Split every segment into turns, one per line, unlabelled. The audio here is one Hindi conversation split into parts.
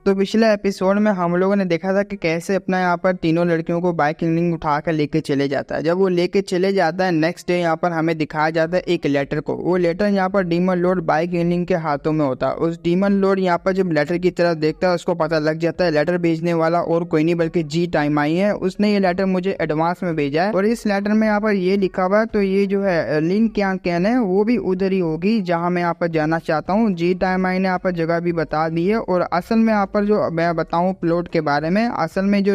तो पिछले एपिसोड में हम लोगों ने देखा था कि कैसे अपना यहाँ पर तीनों लड़कियों को बाइक किंगलिंग उठा कर लेके चले जाता है। जब वो लेके चले जाता है नेक्स्ट डे यहाँ पर हमें दिखाया जाता है एक लेटर को। वो लेटर यहाँ पर डीमन लॉर्ड बाइक किंगलिंग के हाथों में होता है। उस डीमन लॉर्ड यहाँ पर जब लेटर की तरफ देखता है उसको पता लग जाता है लेटर भेजने वाला और कोई नहीं बल्कि जी टाइम आई है। उसने ये लेटर मुझे एडवांस में भेजा है और इस लेटर में यहाँ पर ये लिखा हुआ है तो ये जो है लिंक क्या कहना है वो भी उधर ही होगी जहाँ मैं यहाँ पर जाना चाहता हूँ। जी टाइम आई ने यहाँ पर जगह भी बता दी है और असल में यहाँ पर जो मैं बताऊँ प्लॉट के बारे में, असल में जो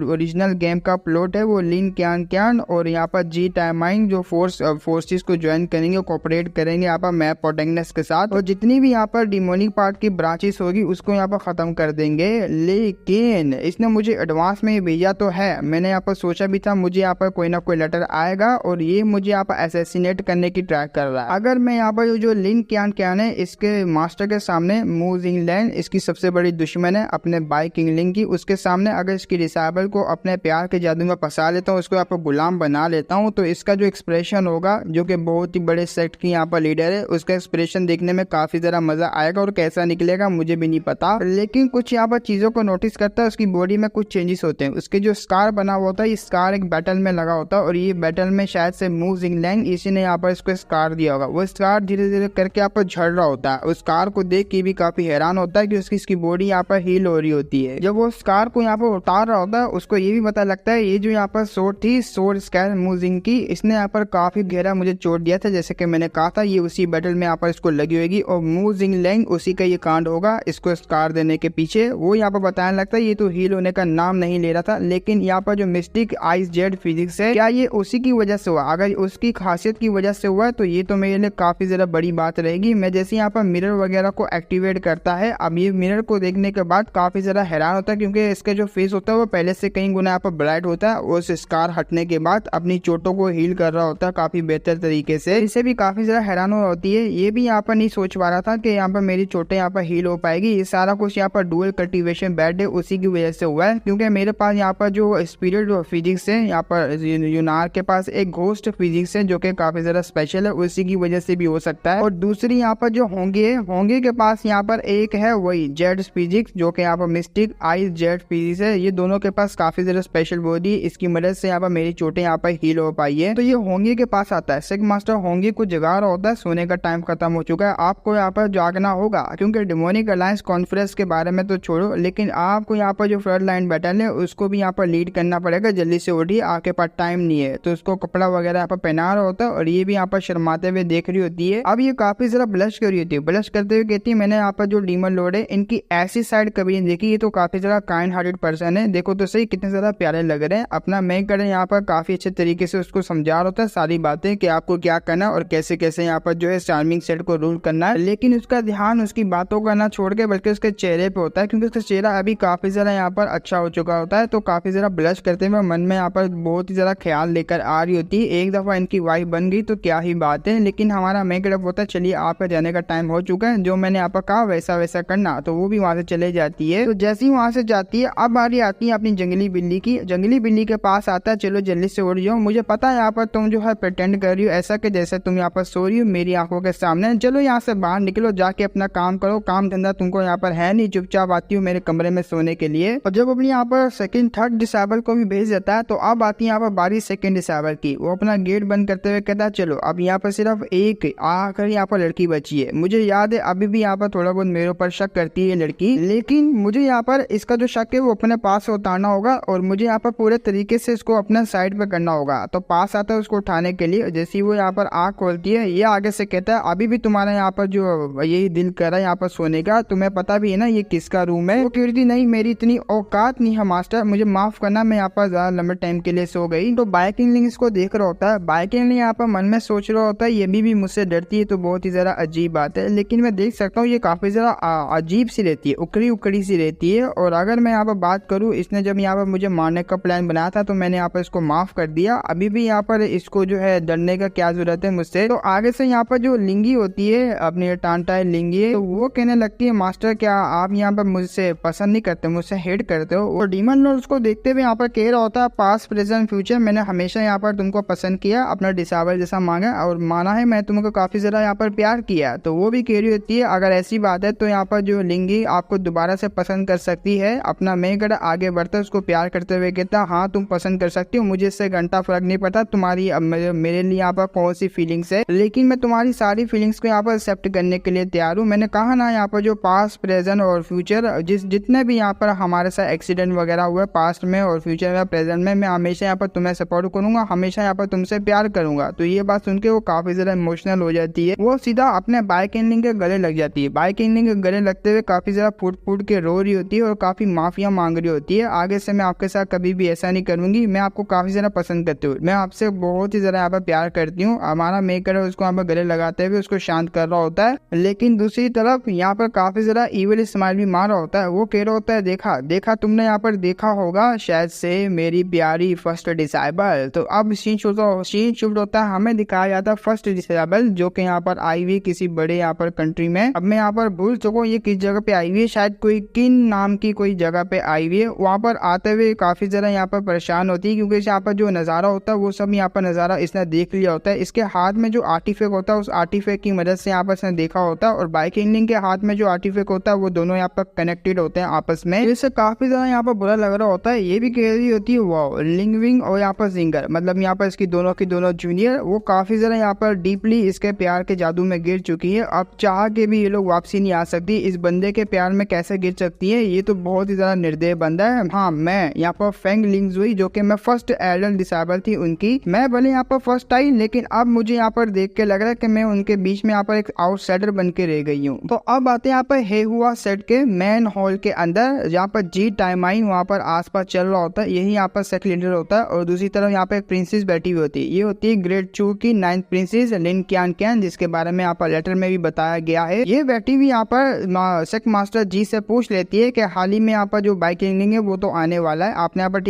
ओरिजिनल गेम का प्लॉट है वो लिन क्यान क्यान और यहाँ पर जी टाइमाइन जो फोर्सेस को ज्वाइन करेंगे, कोऑपरेट करेंगे यहाँ पर मैप प्रोटेक्टनेस के साथ और जितनी भी यहाँ पर डिमोनिक पार्ट की ब्रांचेस होगी उसको यहाँ पर खत्म कर देंगे। लेकिन इसने मुझे एडवांस में भेजा तो है, मैंने यहाँ पर सोचा भी था मुझे यहाँ पर कोई ना कोई लेटर आएगा और ये मुझे यहाँ पर असैसिनेट करने की ट्राई कर रहा है। अगर मैं यहाँ पर जो लिन क्यान क्यान है इसके मास्टर के सामने मूव इंग्लैंड इसकी सबसे बड़ी दुश्मन है अपने बाइक किंगलिंग की, उसके सामने अगर इसकी डिसाइबल को अपने प्यार के जादू में फंसा लेता हूँ, उसको यहाँ पर गुलाम बना लेता हूँ तो इसका जो एक्सप्रेशन होगा जो कि बहुत ही बड़े सेक्ट की यहाँ पर लीडर है उसका एक्सप्रेशन देखने में काफी ज्यादा मजा आएगा और कैसा निकलेगा मुझे भी नहीं पता। लेकिन कुछ यहाँ पर चीजों को नोटिस करता है, उसकी बॉडी में कुछ चेंजेस होते हैं। उसके जो स्कार बना हुआ होता है, ये स्कार एक बैटल में लगा होता है और ये बैटल में शायद से मूव इंग्लैंड इसी ने यहाँ पर इसको स्कार दिया होगा। वो स्कार धीरे धीरे करके यहाँ पर झड़ रहा होता है। उस स्कार को देख के भी काफी हैरान होता है कि इसकी बॉडी यहाँ पर हील हो रही होती है। जब वो स्कार को यहाँ पर उतार रहा होता है उसको ये भी पता लगता है ये जो यहाँ पर सोर्ड थी, सोर्ड स्कार मूजिंग की, इसने यहाँ पर काफी गहरा मुझे चोट दिया था। जैसे कि मैंने कहा था ये उसी बैटल में यहाँ पर इसको लगी होगी और मूजिंग लैंग उसी का ये कांड होगा इसको स्कार देने के पीछे। वो यहाँ पर बताने लगता है ये तो हील होने का नाम नहीं ले रहा था, लेकिन यहाँ पर जो मिस्टिक आइस जेड फिजिक्स है क्या ये उसी की वजह से हुआ? अगर उसकी खासियत की वजह से हुआ तो ये तो मेरे लिए काफी ज्यादा बड़ी बात रहेगी। मैं जैसे यहाँ पर मिरर वगैरह को एक्टिवेट करता है, अब ये मिरर को देखने के बाद काफी ज्यादा हैरान होता है क्योंकि इसका जो फेस होता है वो पहले से कई गुना यहाँ पर ब्राइट होता है। उस स्कार हटने के बाद अपनी चोटों को हील कर रहा होता है काफी बेहतर तरीके से। इससे भी काफी ज्यादा हैरान हो होती है। ये भी यहाँ पर नहीं सोच पा रहा था कि यहाँ पर मेरी चोटें यहाँ पर हील हो पाएगी। ये सारा कुछ यहाँ पर डुअल कल्टीवेशन बेड है उसी की वजह से हुआ है क्योंकि मेरे पास यहाँ पर जो स्पिरिट फिजिक्स है, यहाँ पर यूनार के पास एक घोस्ट फिजिक्स है जो कि काफी ज्यादा स्पेशल है, उसी की वजह से भी हो सकता है। और दूसरी यहाँ पर जो होंगे के पास यहाँ पर एक है वही जेड फिजिक्स जो कि यहाँ पर मिस्टिक आइस जेड फिजिक्स है। ये दोनों के पास काफी ज्यादा स्पेशल बॉडी, इसकी मदद से यहाँ पर मेरी चोटें यहाँ पर हील हो पाई है। तो ये होंगे के पास आता है। सिग मास्टर होंगे को जगा रहा होता है, सोने का टाइम खत्म हो चुका है, आपको यहाँ पर जागना होगा क्योंकि डिमोनिक अलायंस कॉन्फ्रेंस के बारे में तो छोड़ो, लेकिन आपको यहाँ पर जो फ्रंट लाइन बैटल है उसको भी यहाँ पर लीड करना पड़ेगा। जल्दी से उठिए, आपके पास टाइम नहीं है। तो उसको कपड़ा वगैरह यहाँ पर पहना रहा होता है और ये भी यहाँ पर शर्माते हुए देख रही होती है। अब ये काफी ज्यादा ब्लश कर रही होती है। ब्लश करते हुए कहती है मैंने यहाँ पर जो डीमन लॉर्ड है इनकी ऐसी साइड कभी नहीं देखी, ये तो काफी ज्यादा काइंड हार्टेड पर्सन है, देखो तो सही कितने ज्यादा प्यारे लग रहे हैं। अपना मैं कर यहाँ पर काफी अच्छे तरीके से उसको समझा रहा होता है सारी बातें कि आपको क्या करना और कैसे कैसे यहाँ पर जो है चार्मिंग सेट को रूल करना है। लेकिन उसका ध्यान उसकी बातों का ना छोड़ के बल्कि उसके चेहरे पे होता है क्योंकि उसका चेहरा अभी काफी ज्यादा यहाँ पर अच्छा हो चुका होता है। तो काफी ज्यादा ब्लश करते हुए मन में यहाँ पर बहुत ही ज्यादा ख्याल लेकर आ रही होती है। एक दफा इनकी वाइफ बन गई तो क्या ही बात है, लेकिन हमारा मेकअप होता है चलिए आपका जाने का टाइम हो चुका है, जो मैंने यहाँ पर कहा वैसा वैसा करना। तो वो भी वहां से चले जाती है। तो जैसे ही वहां से जाती है अब बारी आती है अपनी जंगली बिल्ली की। जंगली बिल्ली के पास आता है चलो जल्दी से उड़ जाओ, मुझे पता है यहाँ पर तुम जो है प्रिटेंड कर रही हो ऐसा कि जैसे तुम यहाँ पर सो रही हो मेरी आंखों के सामने, चलो यहाँ से बाहर निकलो, जाके अपना काम करो, काम धंधा तुमको यहाँ पर है नहीं, चुपचाप आती हो मेरे कमरे में सोने के लिए। और जब अपनी यहाँ पर सेकंड थर्ड डिसेबल को भी भेज देता है तो अब आती है यहाँ पर बारी सेकंड डिसेबल की। वो अपना गेट बंद करते हुए कहता है चलो अब यहाँ पर सिर्फ एक आखिर यहाँ पर लड़की बची है। मुझे याद है अभी भी यहाँ पर थोड़ा बहुत मेरे ऊपर शक करती है लड़की, लेकिन मुझे यहाँ पर इसका जो शक है वो अपने पास से उतारना होगा और मुझे यहाँ पर पूरे तरीके से इसको अपने साइड पे करना होगा। तो पास आता है उसको उठाने के लिए, जैसे ही वो यहाँ पर आँख खोलती है ये आगे से कहता है अभी भी तुम्हारा यहाँ पर जो यही दिल कर रहा है यहाँ पर सोने का, तुम्हें पता भी है ना ये किसका रूम है? वो कहती नहीं मेरी इतनी औकात नहीं है मास्टर, मुझे माफ करना, मैं यहाँ पर ज्यादा लंबे टाइम के लिए सो गई। तो बाइकिंग लिंक इसको देख रहा होता है। बाइकिंग लिंक यहाँ पर मन में सोच रहा होता है ये भी मुझसे डरती है तो बहुत ही ज्यादा अजीब बात है, लेकिन मैं देख सकता हूँ ये काफी ज्यादा अजीब सी रहती है, उकड़ी उकड़ी सी रहती है। और अगर मैं यहाँ पर बात करूँ इसने जब यहाँ पर मुझे मारने का प्लान बनाया था तो मैंने यहाँ पर इसको माफ कर दिया, अभी भी यहाँ पर इसको जो है डरने का क्या जरूरत है मुझसे। तो आगे से यहाँ पर जो लिंगी होती है अपनी टांटा लिंगी, तो वो कहने लगती है मास्टर क्या आप यहाँ पर मुझसे पसंद नहीं करते, मुझसे हेट करते हो? और डीमन लॉर्ड उसको देखते हुए यहाँ पर कह रहा होता है पास्ट प्रेजेंट फ्यूचर मैंने हमेशा यहाँ पर तुमको पसंद किया, अपना डिसेबल जैसा मांगा और माना है, मैं तुमको काफी ज्यादा यहाँ पर प्यार किया। तो वो भी कह रही होती है अगर ऐसी बात है तो यहाँ पर जो लिंगी आपको दोबारा से पसंद कर सकती है। अपना मेघड़ आगे बढ़ता है, उसको प्यार करते हुए कहता हाँ तुम पसंद कर सकती हो, मुझे इससे घंटा फर्क नहीं पड़ता तुम्हारी मेरे लिए यहाँ पर कौन सी फीलिंग्स है, लेकिन मैं तुम्हारी सारी फीलिंग्स को यहाँ पर एक्सेप्ट करने के लिए तैयार हूँ। मैंने कहा ना यहाँ पर जो पास्ट प्रेजेंट और फ्यूचर जितने भी यहाँ पर हमारे साथ एक्सीडेंट वगैरह हुआ पास्ट में और फ्यूचर में प्रेजेंट में, मैं हमेशा यहाँ पर तुम्हें सपोर्ट करूंगा, हमेशा यहाँ पर तुमसे प्यार करूंगा। तो ये बात सुन के वो काफी ज्यादा इमोशनल हो जाती है, वो सीधा अपने बाइक एंडलिंग के गले लग जाती है। बाइक एंडलिंग के गले लगते हुए काफी ज्यादा फूट फूट के रो रही होती है और काफी माफिया मांग रही होती है, आगे से मैं आपके साथ कभी भी ऐसा नहीं करूंगी, मैं आपको काफी ज्यादा पसंद करती हूँ, मैं आपसे बहुत ही ज्यादा यहाँ पर प्यार करती हूँ। हमारा मेकर उसको यहाँ पर गले लगाते हुए उसको शांत कर रहा होता है, लेकिन दूसरी तरफ यहाँ पर काफी ज्यादा इविल स्माइल भी मार रहा होता है। वो कह रहा होता है देखा देखा तुमने यहाँ पर देखा होगा शायद से मेरी प्यारी फर्स्ट डिसाइबल। तो अब सीन शूट होता है, हमें दिखाया जाता है फर्स्ट डिसाइबल जो कि यहाँ पर आई हुई किसी बड़े यहाँ पर कंट्री में। अब मैं यहाँ पर भूल चुका हूँ ये किस जगह पे आई हुई है, शायद कोई किन नाम की कोई जगह पे आई हुई है। वहाँ पर आते हुए काफी ज्यादा यहाँ पर परेशान होती है क्योंकि यहाँ पर जो नजारा होता है वो सब यहाँ पर नजारा इसने देख लिया होता है। इसके हाथ में जो आर्टिफैक्ट होता है उस आर्टिफैक्ट की मदद से यहाँ पर इसने देखा होता है, और बाइक एंडलिंग के हाथ में जो आर्टिफैक्ट होता है वो दोनों यहाँ पर कनेक्टेड होते हैं आपस में, इससे काफी ज्यादा यहाँ पर बुरा लग रहा होता है। ये भी कह रही होती है वाओ लिंगविंग और यहाँ पर जिंगर, मतलब यहाँ पर इसकी दोनों की दोनों जूनियर वो काफी ज्यादा यहाँ पर डीपली इसके प्यार के जादू में गिर चुकी है। अब चाह के भी ये लोग वापसी नहीं आ सकती, इस बंदे के प्यार में कैसे गिर सकती है, ये तो बहुत ही ज्यादा निर्दय बंदा है। हाँ मैं यहाँ पर फेंग लिंगजुई जो कि मैं फर्स्ट एडल्ट डिसेबल थी उनकी, मैं भले यहाँ पर फर्स्ट आई लेकिन अब मुझे यहाँ पर देख के लग रहा है कि मैं उनके बीच में यहाँ पर एक आउटसाइडर बन के रह गई हूँ। तो अब आते हैं यहाँ पर हे हुआ सेट के मेन हॉल के अंदर, जहाँ पर जी टाइमाइन वहाँ पर आसपास चल रहा होता है, यही यहाँ पर सेट लीडर होता है, और दूसरी तरफ यहाँ पर एक प्रिंसेस बैठी हुई होती है, ये होती है ग्रेट चू की 9th प्रिंसेस लिन क्यान क्यान, जिसके बारे में यहाँ पर लेटर में भी बताया गया है। ये बैठी हुई यहाँ पर सेक मास्टर जी से पूछ लेती है कि हाल ही में यहाँ पर जो बाइक एंडलिंग है वो तो आने वाला है, आपने यहाँ पर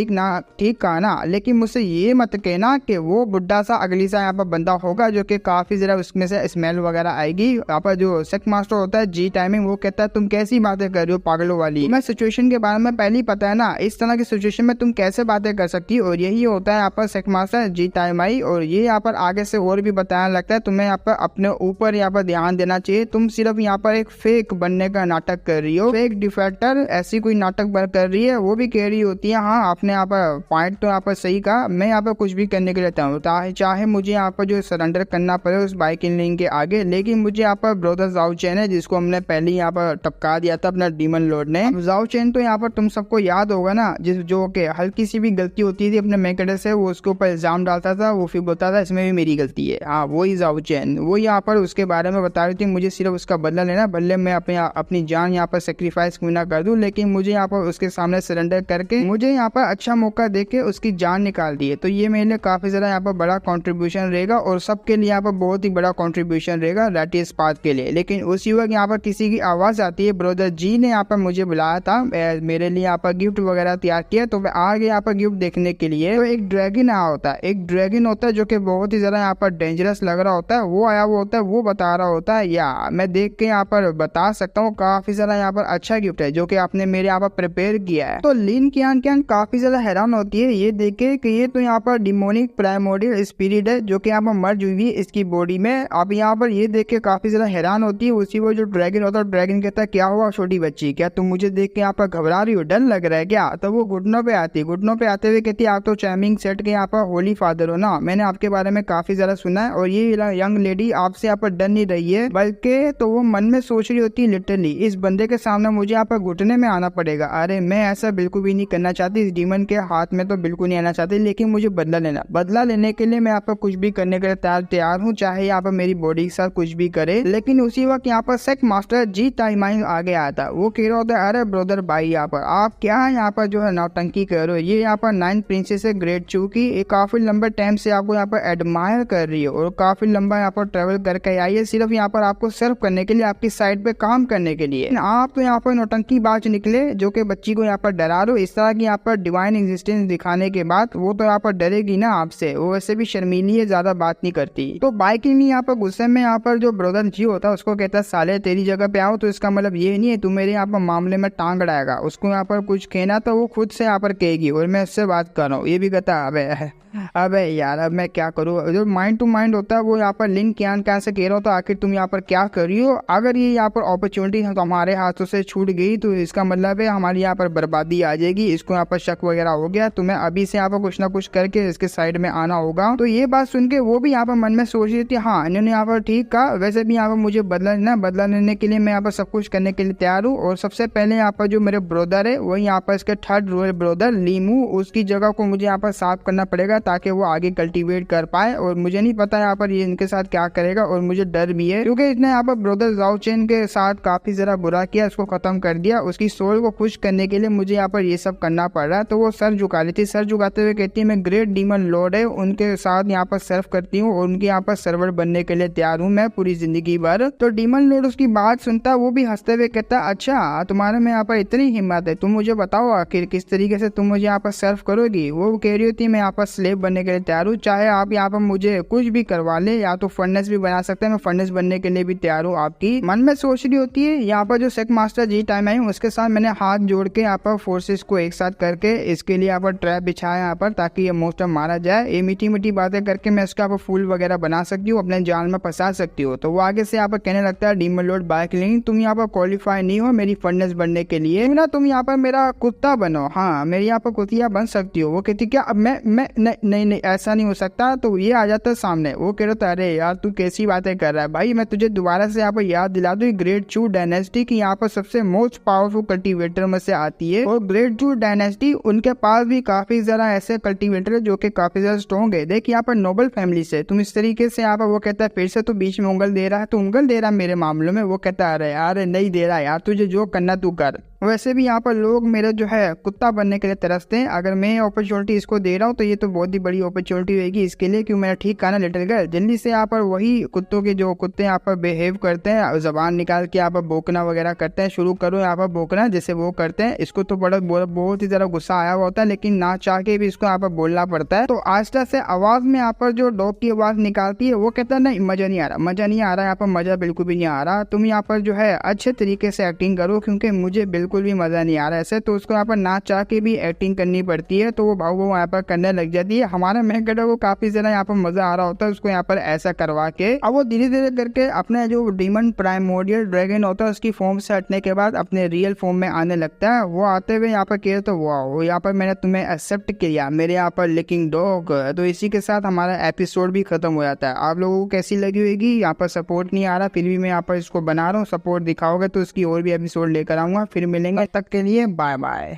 ठीक कहा ना, लेकिन मुझसे ये मत कहना कि वो बुढ़ा सा अगली सा यहाँ पर बंदा होगा जो कि काफी जरा उसमें से स्मेल वगैरह आएगी। यहाँ पर जो सेक मास्टर होता है जी टाइमिंग वो कहता है तुम कैसी बातें कर रही हो पागलों वाली, मैं सिचुएशन के बारे में पहले ही पता है ना, इस तरह की सिचुएशन में तुम कैसे बातें कर सकती हो। और यही होता है यहाँ पर सेक मास्टर जी टाइमाई, और ये यहाँ पर आगे से और भी बताया लगता है तुम्हें यहाँ पर अपने ऊपर यहाँ पर ध्यान देना चाहिए, तुम सिर्फ यहाँ पर एक फेक बनने का नाटक कर रही हो, फेक डिफेक्टर ऐसी कोई नाटक कर रही है। वो भी कह रही होती है हाँ आपने यहाँ पर पॉइंट तो यहाँ पर सही कहा, मैं यहाँ पर कुछ भी करने के लिए तैयार हूँ, चाहे मुझे यहाँ पर जो सरेंडर करना पड़े उस बाइक एंडलिंग के आगे, लेकिन मुझे यहाँ पर ब्रदर जाओ चैन है जिसको हमने पहले यहाँ पर टपका दिया था अपना डीमन लॉर्ड ने। जाओ चैन तो यहाँ पर तुम सबको याद होगा ना, जिस जो कि हल्की सी भी गलती होती थी अपने मेकड़े से वो उसके ऊपर इल्जाम डालता था, वो फिर बोलता था इसमें भी मेरी गलती है। हाँ वही जाओ चैन, वो यहाँ पर उसके बारे में बता रही थी मुझे सिर्फ उसका बदला लेना, बदले में अपनी जान यहाँ पर सेक्रीफाइस क्यों ना कर दूं, लेकिन मुझे यहाँ पर उसके सामने सरेंडर करके मुझे यहाँ पर अच्छा मौका देके उसकी जान निकाल दी है। तो ये मेरे लिए काफी ज्यादा यहाँ पर बड़ा कंट्रीब्यूशन रहेगा और सबके लिए यहाँ पर बहुत ही बड़ा कंट्रीब्यूशन रहेगा रैटिस पाथ के लिए। लेकिन उसी वक्त यहाँ पर किसी की आवाज आती है, ब्रदर जी ने यहाँ पर मुझे बुलाया था, मेरे लिए यहाँ पर गिफ्ट वगैरह तैयार किया, तो मैं आ गया यहाँ पर गिफ्ट देखने के लिए। तो एक ड्रैगन आया होता है, एक ड्रैगन होता है जो कि बहुत ही ज्यादा यहाँ पर डेंजरस लग रहा होता है, वो आया हुआ होता है, वो बता रहा होता है या मैं देख के यहाँ पर बता सकता हूँ काफी ज्यादा यहाँ पर अच्छा गिफ्ट है जो कि आपने मेरे यहाँ पर प्रिपेयर किया है। तो लिन क्यान क्यान काफी ज्यादा हैरान होती है ये देख के कि ये तो यहाँ पर डिमोनिक प्राइमोडियल स्पिरिट है जो कि यहाँ पर मर्ज हुई है इसकी बॉडी में। अब यहाँ पर ये देख के काफी ज्यादा हैरान होती है। उसी वो जो ड्रैगन होता है, ड्रैगन कहता है क्या हुआ छोटी बच्ची, क्या तुम मुझे देख के यहाँ पर घबरा रही हो, डर लग रहा है क्या? तो वो घुटनों पे आती, घुटनों पे आते हुए कहती है आप तो चार्मिंग सेट के यहाँ पर होली फादर हो ना, मैंने आपके बारे में काफी ज्यादा सुना है, और ये यंग लेडी आपसे यहाँ पर डर नहीं रही है, बल्कि तो वो मन में सोच रही होती है लिटरली इस बंदे के सामने मुझे यहाँ पर घुटने में आना पड़ेगा। अरे मैं ऐसा बिल्कुल भी नहीं करना चाहती, इस डीमन के हाथ में तो बिल्कुल नहीं आना चाहती, लेकिन मुझे बदला लेने के लिए मैं यहाँ पर कुछ भी करने के लिए तैयार हूँ, चाहे यहाँ पर मेरी बॉडी के साथ कुछ भी करे। लेकिन उसी वक्त यहाँ पर सेक मास्टर जी टाइमाइन आगे आया था, वो कह रहा होता है अरे ब्रदर भाई यहाँ पर आप क्या है यहाँ पर जो है नौटंकी कर रहे हो, ये यहाँ पर 9th प्रिंसेस है ग्रेट चू की, काफी लंबे टाइम से आपको यहाँ पर एडमायर कर रही है और काफी लंबा यहाँ पर ट्रेवल करके आई है सिर्फ यहाँ पर आपको सर्व करने के लिए, आपकी साइड पे काम करने के लिए। आप तो यहाँ पर नौटंकी बाज निकले जो कि बच्ची को यहाँ पर डरा रहे हो। इस तरह की यहाँ पर डिवाइन एग्जिस्टेंस दिखाने के बाद वो तो यहाँ पर डरेगी ना आपसे, वो वैसे भी शर्मीली है, ज्यादा बात नहीं करती। तो बाइकिंग यहाँ पर गुस्से में यहाँ पर जो ब्रदर जी होता है उसको कहता है साले तेरी जगह पे आओ, तो इसका मतलब ये नहीं है तू मेरे यहाँ पर मामले में टांग अड़ाएगा, उसको यहाँ पर कुछ कहना तो वो खुद से यहाँ पर कहेगी और मैं इससे बात कर रहा हूँ। ये भी कहता है अबे यार अब मैं क्या करूँ, जो माइंड टू माइंड होता है वो यहाँ पर लिंक क्यान क्यान से कह रहा हो तो आखिर तुम यहाँ पर क्या कर रही हो, अगर ये यहाँ पर अपॉर्चुनिटी है तो हमारे हाथ तो से छूट गई तो इसका मतलब है हमारी यहाँ पर बर्बादी आ जाएगी, इसको यहाँ पर शक वगैरह हो गया, तुम्हें अभी से यहाँ पर कुछ ना कुछ करके इसके साइड में आना होगा। तो ये बात सुन के वो भी यहाँ पर मन में सोच रही थी, हाँ इन्होंने यहाँ पर ठीक कहा, वैसे भी यहाँ पर मुझे बदला लेने के लिए मैं यहाँ पर सब कुछ करने के लिए तैयार हूँ। और सबसे पहले यहाँ पर जो मेरे ब्रदर है वही यहाँ पर इसके थर्ड रोयल ब्रदर लीमू, उसकी जगह को मुझे यहाँ पर साफ करना पड़ेगा ताकि वो आगे कल्टीवेट कर पाए। और मुझे नहीं पता यहाँ पर ये इनके साथ क्या करेगा, और मुझे डर भी है क्योंकि इसने यहाँ पर ब्रदर जाओ चेन के साथ काफी जरा बुरा किया, उसको खत्म कर दिया। उसकी सोल को खुश करने के लिए मुझे यहाँ पर ये सब करना पड़ रहा है। तो वो सर झुका रही थी, सर झुकाते हुए कहती है मैं ग्रेट डीमन लॉर्ड है उनके साथ यहाँ पर सर्व करती हूँ और उनके यहाँ पर सर्वर बनने के लिए तैयार हूँ मैं पूरी जिंदगी भर। तो डीमन लॉर्ड उसकी बात सुनता, वो भी हंसते हुए कहता अच्छा तुम्हारे में यहाँ पर इतनी हिम्मत है, तुम मुझे बताओ आखिर किस तरीके से तुम मुझे यहाँ पर सर्व करोगी। वो कह रही होती मैं यहाँ पर स्लेव बनने के लिए तैयार हूँ, चाहे आप यहाँ पर मुझे कुछ भी करवा ले, या तो फर्नेस भी बना सकते हैं, मैं फर्नेस बनने के लिए भी तैयार हूँ आपकी। मन में सोच रही होती है यहाँ पर जो सेक मास्टर जी टाइम आई उसके साथ मैंने हाथ जोड़ के यहाँ पर फोर्सेस को एक साथ करके इसके लिए यहाँ पर ट्रैप बिछाया यहाँ पर ताकि ये मोस्टर मारा जाए। ये मीठी मीठी बातें करके मैं इसका फूल वगैरह बना सकती हूँ, अपने जाल में फंसा सकती हूँ। तो वो आगे से यहाँ पर कहने लगता है डीमन लॉर्ड बायकिलिंग तुम यहाँ पर क्वालिफाई नहीं हो मेरी फर्नेस बनने के लिए, ना तुम यहाँ पर मेरा कुत्ता बनो, हाँ मेरी यहाँ पर कुतिया बन सकती हो। वो कहती क्या अब मैं नहीं ऐसा नहीं हो सकता। तो ये आ जाता है सामने, वो कह रहा था अरे यार तू कैसी बातें कर रहा है भाई, मैं तुझे दोबारा से यहाँ पर याद दिला दूं ग्रेट चू डायनेस्टी की यहाँ पर सबसे मोस्ट पावरफुल कल्टीवेटर में से आती है। और ग्रेट चू डायनेस्टी उनके पास भी काफी ज्यादा ऐसे कल्टीवेटर है जो कि काफी ज्यादा स्ट्रॉन्ग है। देख यहाँ पर नोबल फैमिली से तुम इस तरीके से यहाँ पर, वो कहता है फिर से तू बीच में उंगल दे रहा है, तो उंगल दे रहा है मेरे मामलों में। वो कहता है अरे यार नहीं दे रहा यार, तुझे जो करना तू कर। वैसे भी यहाँ पर लोग मेरे जो है कुत्ता बनने के लिए तरसते हैं, अगर मैं अपॉर्चुनिटी इसको दे रहा हूँ तो ये तो बहुत ही बड़ी अपॉर्चुनिटी होगी इसके लिए, क्यों मेरा ठीक कहा ना लिटिल गर्ल। जल्दी से यहाँ पर वही कुत्तों के जो कुत्ते यहाँ पर बिहेव करते हैं, जबान निकाल के यहाँ पर भौंकना वगैरह करते हैं, शुरू करो यहाँ पर भौंकना जैसे वो करते हैं। इसको तो बहुत ही ज्यादा गुस्सा आया हुआ होता है, लेकिन ना चाह के भी इसको यहाँ पर बोलना पड़ता है। तो आस्था से आवाज में यहाँ पर जो डॉग की आवाज निकालती है वो कहता है नहीं मजा नहीं आ रहा, मजा नहीं आ रहा, यहाँ पर मजा बिल्कुल भी नहीं आ रहा, तुम यहाँ पर जो है अच्छे तरीके से एक्टिंग करो क्योंकि मुझे बिल्कुल भी मजा नहीं आ रहा ऐसे। तो उसको यहाँ पर ना चाह के भी एक्टिंग करनी पड़ती है, तो वो भाव वो यहाँ पर करने लग जाती है। हमारे मैकेडो को काफी ज्यादा यहाँ पर मजा आ रहा होता है उसको यहाँ पर ऐसा करवा के। अब वो धीरे धीरे करके अपने जो डीमन प्राइमोर्डियल ड्रैगन होता है उसकी फॉर्म से हटने के बाद अपने रियल फॉर्म में आने लगता है। वो आते हुए यहाँ पर कह तो वाह यहाँ पर मैंने तुम्हें एक्सेप्ट किया मेरे यहाँ पर लिकिंग डॉग। तो इसी के साथ हमारा एपिसोड भी खत्म हो जाता है। आप लोगों को कैसी लगी होगी, यहाँ पर सपोर्ट नहीं आ रहा फिर भी मैं यहाँ पर इसको बना रहा हूँ, सपोर्ट दिखाओगे तो इसकी और भी एपिसोड लेकर आऊंगा। फिर मिलेंगे, तक के लिए बाय बाय।